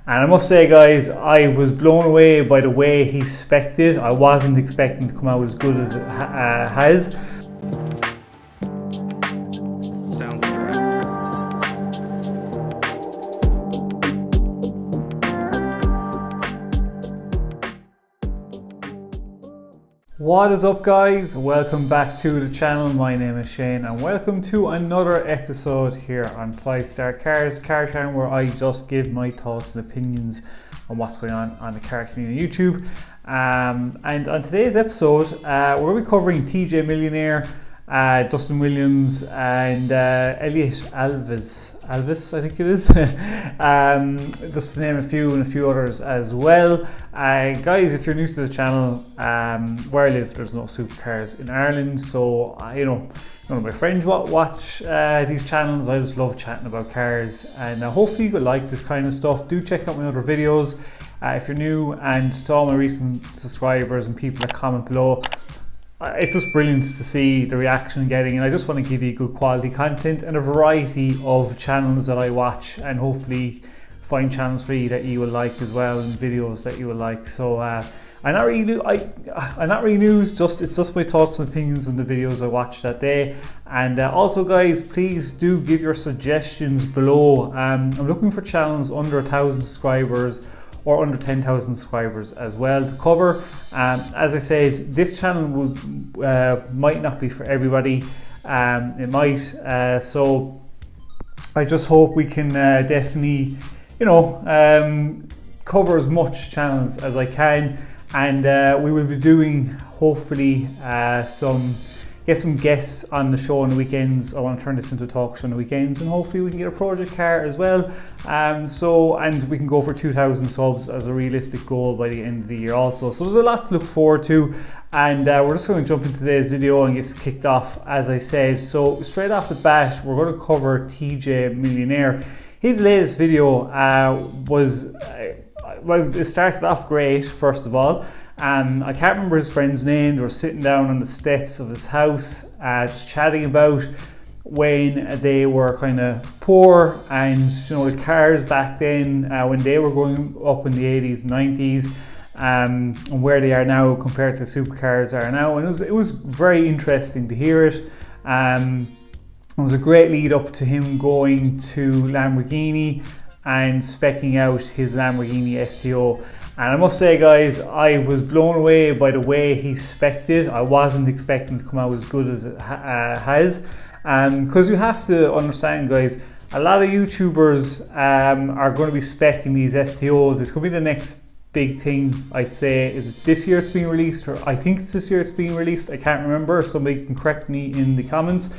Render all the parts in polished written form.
And I must say guys, I was blown away by the way he spec'd it. I wasn't expecting to come out as good as it has. What is up guys? Welcome back to the channel. My name is Shane and welcome to another episode here on 5-Star Cars, the car channel where I just give my thoughts and opinions on what's going on the car community on YouTube. And on today's episode, we're going to be covering TJ Millionaire, Dustin Williams and Elliot Alves I think it is, just to name a few and a few others as well. Guys, if you're new to the channel, where I live there's no supercars in Ireland, so you know, none of my friends watch these channels. I just love chatting about cars, and hopefully you like this kind of stuff. Do check out my other videos if you're new, and to all my recent subscribers and people that comment below. It's just brilliant to see the reaction I'm getting, and I just want to give you good quality content and a variety of channels that I watch, and hopefully find channels for you that you will like as well, and videos that you will like. So I'm not really news, it's just my thoughts and opinions on the videos I watched that day. And also guys, please do give your suggestions below. I'm looking for channels under 1,000 subscribers or under 10,000 subscribers as well to cover. As I said, this channel might not be for everybody. It might. So I just hope we can definitely, you know, cover as much channels as I can, and we will be doing hopefully get some guests on the show on the weekends. I want to turn this into a talk show on the weekends, and hopefully we can get a project car as well. And we can go for 2,000 subs as a realistic goal by the end of the year also. So there's a lot to look forward to, and we're just going to jump into today's video and get kicked off as I said. So straight off the bat, we're going to cover TJ Millionaire. His latest video well, it started off great, first of all. I can't remember his friend's name. They were sitting down on the steps of his house, just chatting about when they were kind of poor, and you know, the cars back then when they were going up in the 80s, 90s, and where they are now compared to supercars are now. And it was very interesting to hear it. It was a great lead up to him going to Lamborghini and speccing out his Lamborghini Sto. And I must say guys, I was blown away by the way he spec'd it. I wasn't expecting to come out as good as it has. Because you have to understand guys, a lot of YouTubers are going to be speccing these Stos. It's going to be the next big thing, I'd say. Is it this year it's being released, or I think it's this year it's being released? I can't remember. Somebody can correct me in the comments.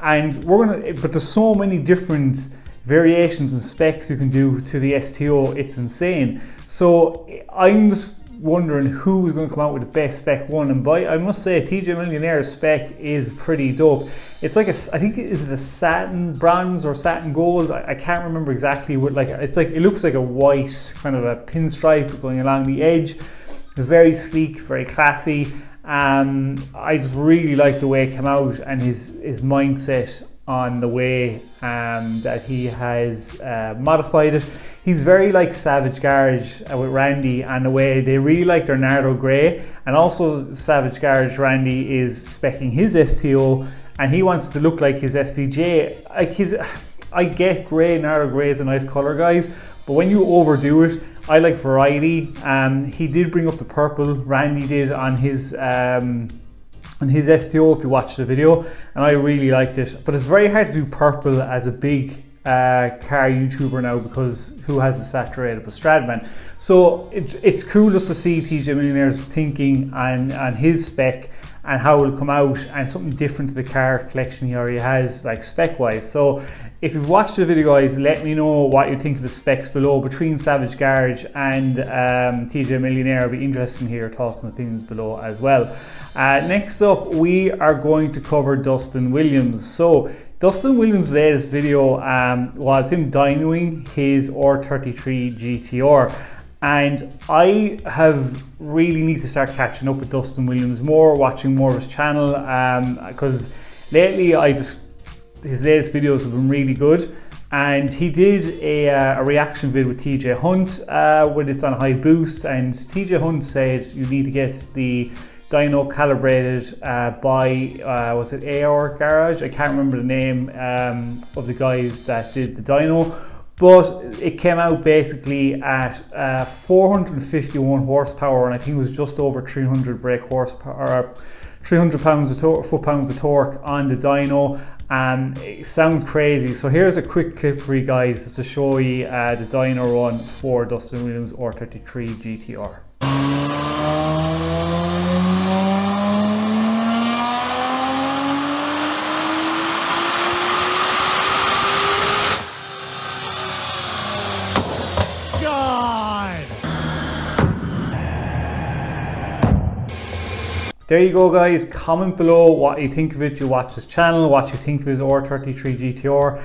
And but there's so many different variations and specs you can do to the Sto, it's insane. So I'm just wondering who is going to come out with the best spec one, and I must say TJ Millionaire's spec is pretty dope. It's like I think, is it a satin bronze or satin gold? I can't remember exactly what, it looks like a white kind of a pinstripe going along the edge. Very sleek, very classy. I just really like the way it came out, and his mindset on the way that he has modified it. He's very like Savage Garage with Randy, and the way they really like their Nardo Grey. And also Savage Garage Randy is speccing his Sto, and he wants to look like his SVJ. I get grey, Nardo Grey is a nice colour guys, but when you overdo it, I like variety. He did bring up the purple, Randy did, on his Sto if you watch the video, and I really liked it. But it's very hard to do purple as a big car YouTuber now, because who has the saturated with Stradman? So it's cool just to see TJ Millionaire's thinking on his spec and how it will come out, and something different to the car collection he already has, like spec wise. So if you've watched the video guys, let me know what you think of the specs below between Savage Garage and TJ Millionaire. I'll be interested in hear your thoughts and opinions below as well. Next up, we are going to cover Dustin Williams. So Dustin Williams' latest video was him dynoing his R33 Gtr. And I have really need to start catching up with Dustin Williams more, watching more of his channel, because lately his latest videos have been really good. And he did a reaction vid with TJ Hunt when it's on high boost, and TJ Hunt said you need to get the dyno calibrated by, was it AR Garage? I can't remember the name of the guys that did the dyno, but it came out basically at 451 horsepower, and I think it was just over 300 brake horsepower, 300 foot-pounds of torque on the dyno. It sounds crazy. So here's a quick clip for you guys just to show you the dyno run for Dustin Williams R33 Gtr. There you go, guys. Comment below what you think of it. You watch this channel, what you think of his R33 Gtr,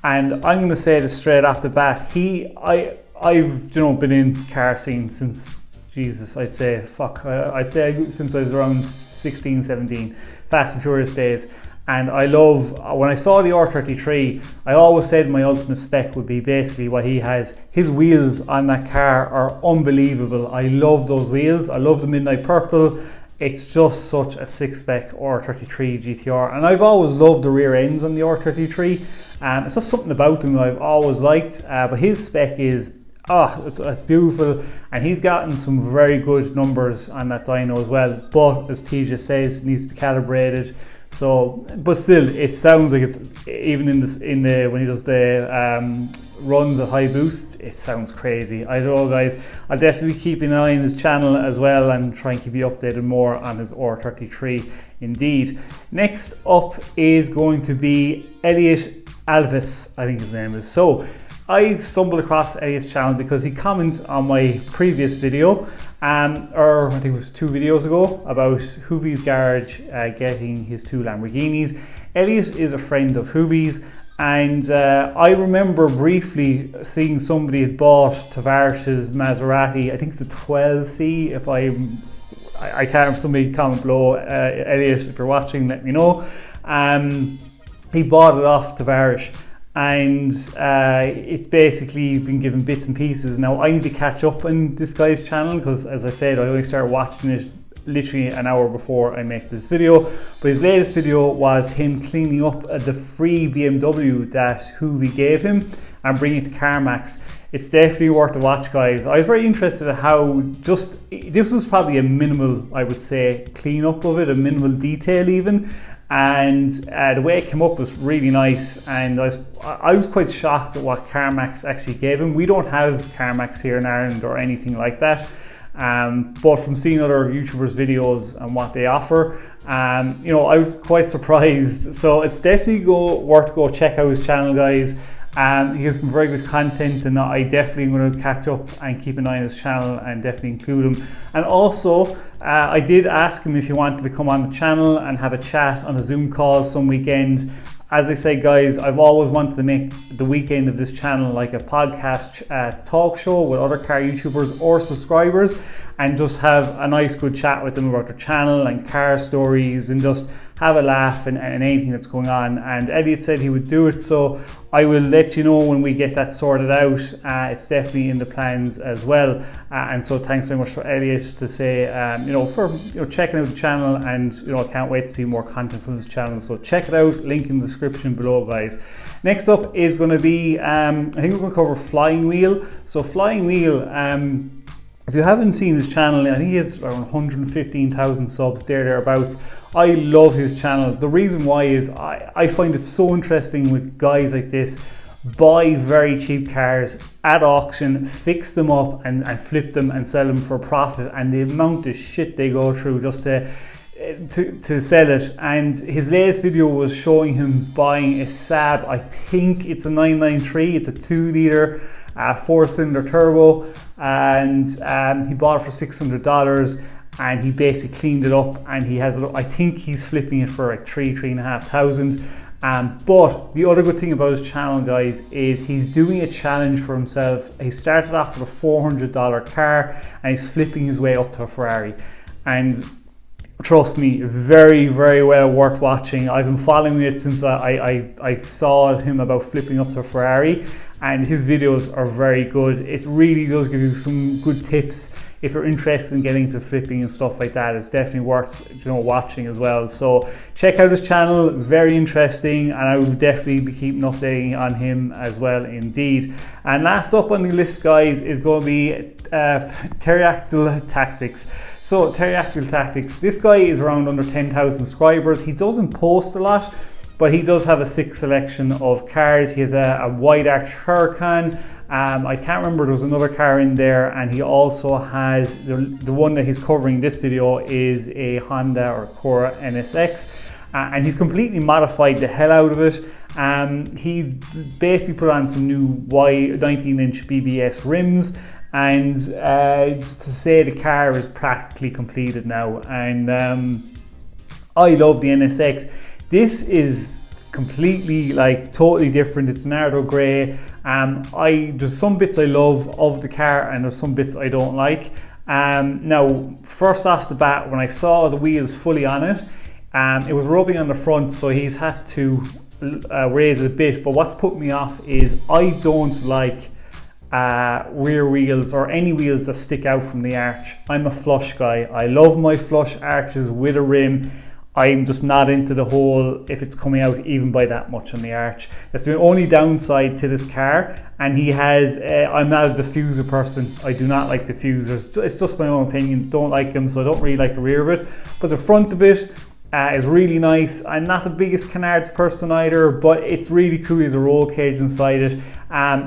and I'm going to say this straight off the bat. I've been in car scene since Jesus. I'd say since I was around 16, 17, Fast and Furious days. And I love, when I saw the R33, I always said my ultimate spec would be basically what he has. His wheels on that car are unbelievable. I love those wheels. I love the midnight purple. It's just such a sick spec R33 Gtr, and I've always loved the rear ends on the R33. It's just something about them I've always liked, but his spec is, it's beautiful, and he's gotten some very good numbers on that dyno as well, but as TJ says, it needs to be calibrated. So, but still, it sounds like it's, even when he does the runs at high boost, it sounds crazy. I don't know, guys. I'll definitely be keeping an eye on his channel as well and try and keep you updated more on his R33 indeed. Next up is going to be Elliot Alves, I think his name is. So I stumbled across Elliot's channel because he commented on my previous video, or I think it was 2 videos ago, about Hoovie's Garage getting his 2 Lamborghinis. Elliot is a friend of Hoovie's, and I remember briefly seeing somebody had bought Tavarish's Maserati. I think it's a 12C. If I can't have somebody comment below. Elliot, if you're watching, let me know. He bought it off Tavarish, and it's basically been given bits and pieces. Now I need to catch up on this guy's channel because, as I said, I only started watching it literally an hour before I make this video. But his latest video was him cleaning up the free BMW that Hoovie gave him and bringing it to CarMax. It's definitely worth a watch, guys. I was very interested in how this was probably a minimal, I would say, clean up of it, a minimal detail even. And the way it came up was really nice, and I was quite shocked at what CarMax actually gave him. We don't have CarMax here in Ireland or anything like that, but from seeing other YouTubers' videos and what they offer, I was quite surprised. So it's definitely worth to go check out his channel, guys. He has some very good content, and I definitely am going to catch up and keep an eye on his channel and definitely include him. And also, I did ask him if he wanted to come on the channel and have a chat on a Zoom call some weekend. As I say, guys, I've always wanted to make the weekend of this channel like a podcast talk show with other car YouTubers or subscribers, and just have a nice good chat with them about their channel and car stories, and just have a laugh and anything that's going on. And Elliot said he would do it, so I will let you know when we get that sorted out. It's definitely in the plans as well. And so thanks very much for Elliot to say, for checking out the channel, and I can't wait to see more content from this channel. So check it out, link in the description below, guys. Next up is going to be, I think we're going to cover Flying Wheel. So Flying Wheel, if you haven't seen his channel, I think he has around 115,000 subs, thereabouts. I love his channel. The reason why is I find it so interesting with guys like this buy very cheap cars at auction, fix them up and flip them and sell them for a profit, and the amount of shit they go through just to sell it. And his latest video was showing him buying a Saab. I think it's a 993. It's a 2-liter 4-cylinder turbo, and he bought it for $600, and he basically cleaned it up, and he has, I think he's flipping it for like $3,500. But the other good thing about his channel, guys, is he's doing a challenge for himself. He started off with a $400 car, and he's flipping his way up to a Ferrari. And trust me, very, very well worth watching. I've been following it since I saw him about flipping up to a Ferrari, and his videos are very good. It really does give you some good tips if you're interested in getting into flipping and stuff like that. It's definitely worth, you know, watching as well. So check out his channel, very interesting, and I will definitely be keeping updating on him as well indeed. And last up on the list, guys, is going to be Pterodactyl Tactics. So Pterodactyl Tactics, this guy is around under 10,000 subscribers. He doesn't post a lot, but he does have a sick selection of cars. He has a wide arch Huracan. I can't remember, there's another car in there, and he also has the one that he's covering this video is a Honda or Acura NSX, and he's completely modified the hell out of it. He basically put on some new 19-inch BBS rims, and to say the car is practically completed now. And I love the NSX. This is completely, like, totally different. It's narrow grey. There's some bits I love of the car, and there's some bits I don't like. Now, first off the bat, when I saw the wheels fully on it, it was rubbing on the front, so he's had to raise it a bit. But what's put me off is I don't like rear wheels or any wheels that stick out from the arch. I'm a flush guy. I love my flush arches with a rim. I'm just not into the whole, if it's coming out even by that much on the arch. That's the only downside to this car. And he has, I'm not a diffuser person. I do not like diffusers. It's just my own opinion. Don't like them, so I don't really like the rear of it. But the front of it is really nice. I'm not the biggest canards person either, but it's really cool. There's a roll cage inside it.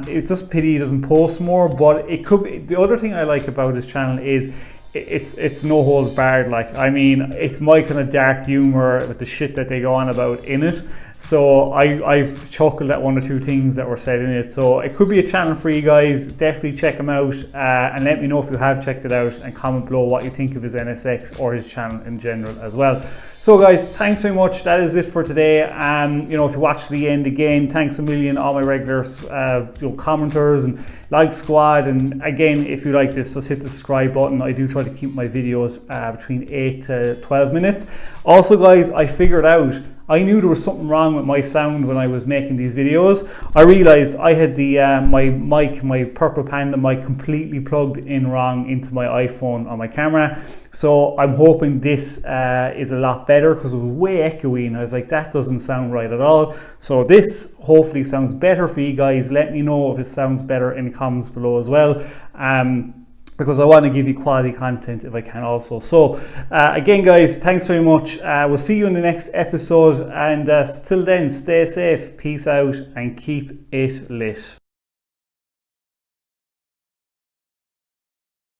It's just a pity he doesn't post more, but it could be. The other thing I like about his channel is it's no holds barred. Like, I mean, it's my kind of dark humor with the shit that they go on about in it. So I've chuckled at one or two things that were said in it. So it could be a channel for you guys. Definitely check him out, and let me know if you have checked it out, and comment below what you think of his NSX or his channel in general as well. So guys, thanks very much. That is it for today. You know, if you watched to the end again, thanks a million, all my regular commenters and like squad. And again, if you like this, just hit the subscribe button. I do try to keep my videos between 8 to 12 minutes. Also guys, I figured out, I knew there was something wrong with my sound when I was making these videos. I realized I had the my Purple Panda mic completely plugged in wrong into my iPhone on my camera. So I'm hoping this is a lot better, because it was way echoey and I was like, that doesn't sound right at all. So this hopefully sounds better for you guys. Let me know if it sounds better in the comments below as well. Because I want to give you quality content if I can also. So again guys, thanks very much. We'll see you in the next episode, and till then, stay safe, peace out, and keep it lit.